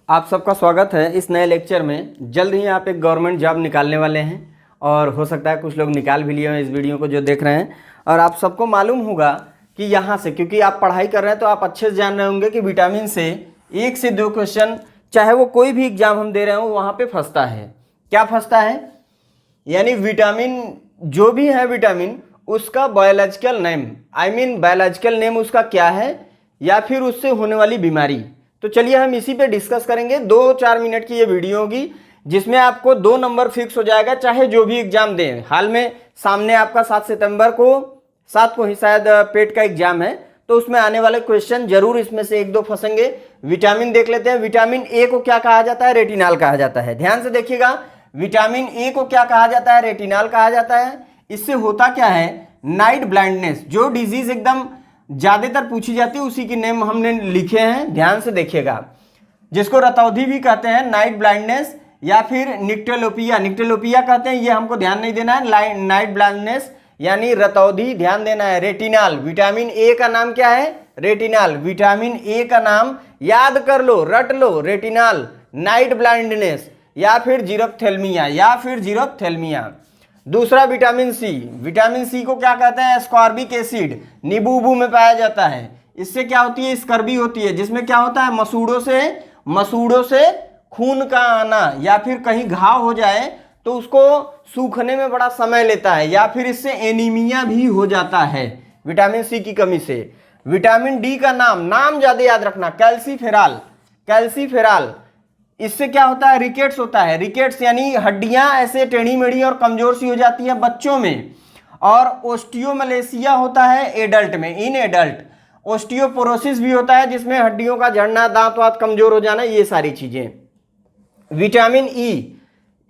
आप सबका स्वागत है इस नए लेक्चर में। जल्द ही आप एक गवर्नमेंट जॉब निकालने वाले हैं और हो सकता है कुछ लोग निकाल भी लिए हैं इस वीडियो को जो देख रहे हैं। और आप सबको मालूम होगा कि यहाँ से, क्योंकि आप पढ़ाई कर रहे हैं तो आप अच्छे से जान रहे होंगे कि विटामिन से 1 से 2 क्वेश्चन, चाहे वो कोई भी एग्जाम हम दे रहे हो, वहाँ पर फंसता है। क्या फंसता है? यानी विटामिन जो भी है, विटामिन उसका बायोलॉजिकल नेम, बायोलॉजिकल नेम उसका क्या है, या फिर उससे होने वाली बीमारी। तो चलिए हम इसी पे डिस्कस करेंगे। 2-4 मिनट की ये वीडियो होगी जिसमें आपको 2 नंबर फिक्स हो जाएगा, चाहे जो भी एग्जाम दें। हाल में सामने आपका 7 सितंबर को 7 को ही शायद पेट का एग्जाम है, तो उसमें आने वाले क्वेश्चन जरूर इसमें से 1-2 फंसेंगे। विटामिन देख लेते हैं। विटामिन ए को क्या कहा जाता है? रेटिनॉल कहा जाता है। ध्यान से देखिएगा, विटामिन ए को क्या कहा जाता है? रेटिनॉल कहा जाता है। इससे होता क्या है? नाइट ब्लाइंडनेस, जो डिजीज एकदम ज्यादातर पूछी जाती है उसी की नेम हमने लिखे हैं, ध्यान से देखिएगा। जिसको रतौंधी भी कहते हैं, नाइट ब्लाइंडनेस, या फिर निक्टेलोपिया कहते हैं, ये हमको ध्यान नहीं देना है। नाइट ब्लाइंडनेस यानी रतौंधी, ध्यान देना है। रेटिनॉल, विटामिन ए का नाम क्या है? रेटिनॉल। विटामिन ए का नाम याद कर लो, रट लो। रेटिनॉल, नाइट ब्लाइंडनेस, या फिर जीरोप्थेल्मिया। दूसरा विटामिन सी। विटामिन सी को क्या कहते हैं? एस्कॉर्बिक एसिड, नींबू में पाया जाता है। इससे क्या होती है? स्कर्वी होती है, जिसमें क्या होता है? मसूड़ों से खून का आना, या फिर कहीं घाव हो जाए तो उसको सूखने में बड़ा समय लेता है, या फिर इससे एनीमिया भी हो जाता है विटामिन सी की कमी से। विटामिन डी का नाम ज्यादा याद रखना, कैल्सीफेरॉल। इससे क्या होता है? रिकेट्स होता है। रिकेट्स यानी हड्डियां ऐसे टेढ़ी मेढ़ी और कमजोर सी हो जाती है बच्चों में। और ओस्टियोमलेशिया होता है एडल्ट में, इन एडल्ट। ओस्टियोपोरोसिस भी होता है, जिसमें हड्डियों का झड़ना, दांत वात कमजोर हो जाना, ये सारी चीजें। विटामिन ई,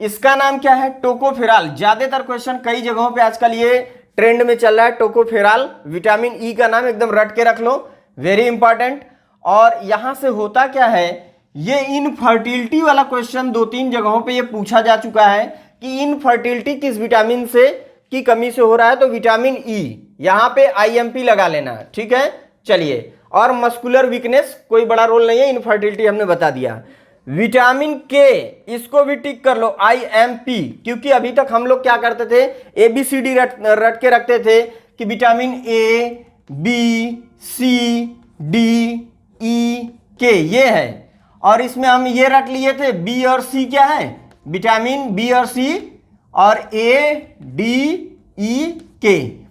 इसका नाम क्या है? टोकोफेरॉल। ज्यादातर क्वेश्चन कई जगहों पे आजकल ये ट्रेंड में चल रहा है, टोकोफेरॉल। विटामिन ई का नाम एकदम रट के रख लो, वेरी इंपॉर्टेंट। और यहां से होता क्या है? ये इनफर्टिलिटी वाला क्वेश्चन 2-3 जगहों पे ये पूछा जा चुका है कि इनफर्टिलिटी किस विटामिन से की कमी से हो रहा है, तो विटामिन ई। यहां पे आईएमपी लगा लेना, ठीक है। चलिए, और मस्कुलर वीकनेस कोई बड़ा रोल नहीं है, इनफर्टिलिटी हमने बता दिया। विटामिन के, इसको भी टिक कर लो, आईएमपी, क्योंकि अभी तक हम लोग क्या करते थे? एबीसीडी रट के रखते थे कि vitamin A, B, C, D, E, K ये है, और इसमें हम ये रट लिए थे बी और सी क्या है? विटामिन बी और सी, और ए, डी, ई, के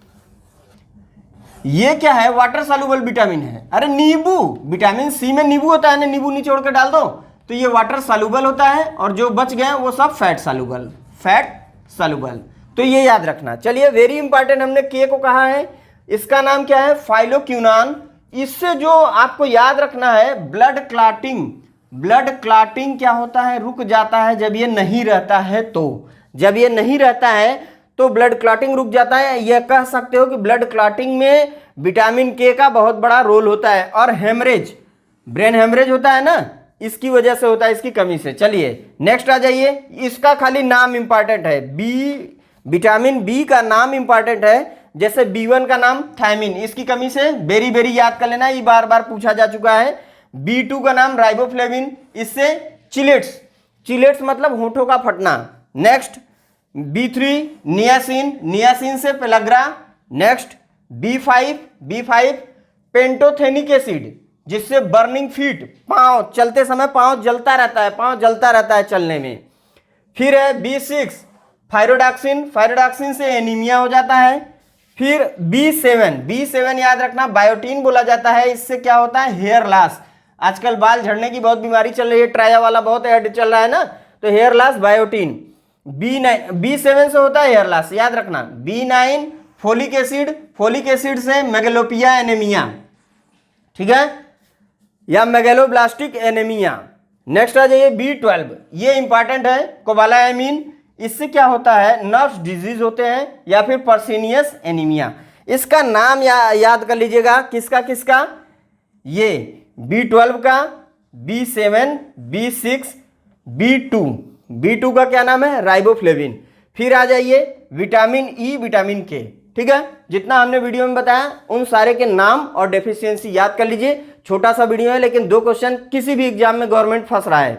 ये क्या है? वाटर सॉल्युबल विटामिन है। अरे नींबू, विटामिन सी में नींबू होता है ना, नींबू निचोड़ के डाल दो तो ये वाटर सॉल्युबल होता है, और जो बच गए वो सब फैट सॉल्युबल। तो ये याद रखना। चलिए, वेरी इंपॉर्टेंट, हमने के को कहा है, इसका नाम क्या है? फाइलोक्विनोन। इससे जो आपको याद रखना है, ब्लड क्लॉटिंग क्या होता है? रुक जाता है जब ये नहीं रहता है तो। जब ये नहीं रहता है तो ब्लड क्लॉटिंग रुक जाता है। यह कह सकते हो कि ब्लड क्लॉटिंग में विटामिन के का बहुत बड़ा रोल होता है। और हेमरेज, ब्रेन हेमरेज होता है ना, इसकी वजह से होता है, इसकी कमी से। चलिए नेक्स्ट आ जाइए। इसका खाली नाम इंपॉर्टेंट है, बी, विटामिन बी का नाम इंपॉर्टेंट है। जैसे B1 का नाम थायमिन, इसकी कमी से बेरी याद कर लेना, ये बार बार पूछा जा चुका है। B2 का नाम राइबोफ्लेविन, इससे चिलेट्स मतलब होठों का फटना। नेक्स्ट B3 नियासिन से pellagra. Next B5 pantothenic acid, जिससे बर्निंग फीट, पांव चलते समय पांव जलता रहता है चलने में। फिर है B6 थायरोडाक्सिन से एनीमिया हो जाता है। फिर B7 याद रखना, बायोटीन बोला जाता है। इससे क्या होता है? Hair loss. आजकल बाल झड़ने की बहुत बीमारी चल रही है, ट्राया वाला बहुत ऐड चल रहा है ना, तो हेयर लॉस, बायोटीन। B7 से होता है हेयर लॉस, याद रखना। B9 फोलिक एसिड से मेगलोपिया एनीमिया, ठीक है, या मेगलोब्लास्टिक एनीमिया। नेक्स्ट आ जाइए B12, ये इंपॉर्टेंट है, कोबालामाइन। इससे क्या होता है? नर्व्स डिजीज होते हैं, या फिर पर्सिनियस एनीमिया। इसका नाम याद कर लीजिएगा, किसका? ये B12 का, B7, B6, B2 का क्या नाम है? राइबोफ्लेविन। फिर आ जाइए विटामिन ई, विटामिन के, ठीक है। जितना हमने वीडियो में बताया उन सारे के नाम और डेफिशिएंसी याद कर लीजिए। छोटा सा वीडियो है लेकिन 2 क्वेश्चन किसी भी एग्जाम में गवर्नमेंट फंस रहा है।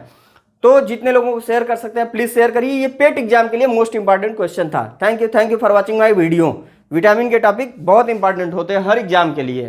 तो जितने लोगों को शेयर कर सकते हैं प्लीज शेयर करिए। ये पेट एग्जाम के लिए मोस्ट इंपॉर्टेंट क्वेश्चन था। Thank you for watching my video. Vitamin के टॉपिक बहुत इंपॉर्टेंट होते हैं हर एग्जाम के लिए।